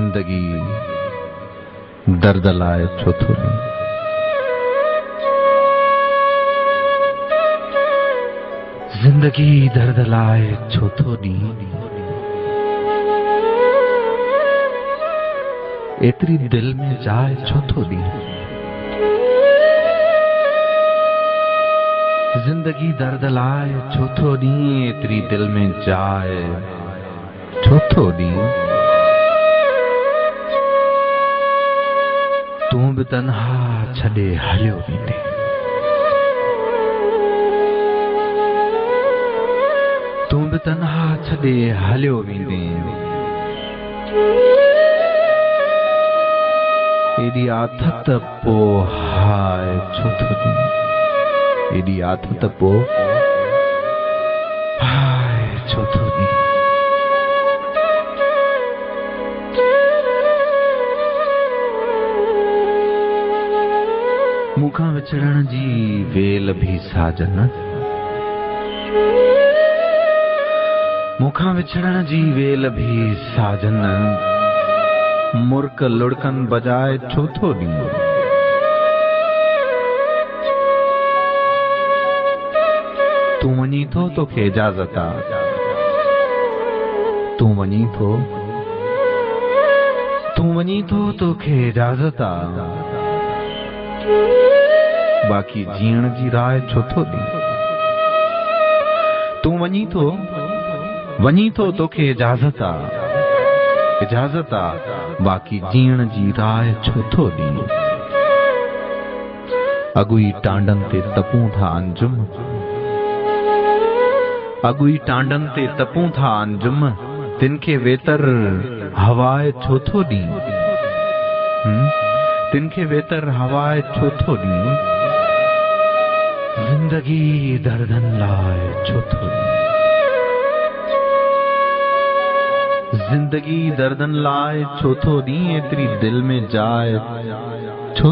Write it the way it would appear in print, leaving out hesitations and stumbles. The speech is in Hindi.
जिंदगी दर्द लाए छो थोड़ी। जिंदगी दर्द लाए छो थोड़ी। एतरी दिल में जाए छो थोड़ी। जिंदगी दर्द लाए छो थोड़ी। एतरी दिल में जाए छो थोड़ी। तू भी तन्हा छड़े हलियो वेंदे। तू भी तन्हा छड़े हलियो वेंदे। एडी आथत पो हाय छो थोड़ी। एडी आथत पो हाय छो थोड़ी। मुखां विछड़ण जी वेल भी साजन। मुखां विछड़ण जी वेल भी साजन। मुर्क लुड़कन बजाए छो थोड़ी। तू वञी थो तोखे इजाज़त आ। तू वञी थो। तू वञी थो तोखे इजाज़त आ। बाक़ी जीअण जी राय छो थोड़ी। तू वञी थो तोखे इजाज़त आ। इजाज़त आ। बाक़ी जीअण जी राय छो थोड़ी। अगुई टांडन ते तपूं था अंजुम। अगुई टांडन ते तपूं था अंजुम। तिनखे वेतर हवाए छो थोड़ी। तिनखे वेतर हवाए छो थोड़ी। जिंदगी दर्दन लाए छो थोड़ी। जिंदगी दर्दन लाए छो थोड़ी। एतरी दिल में जाए छो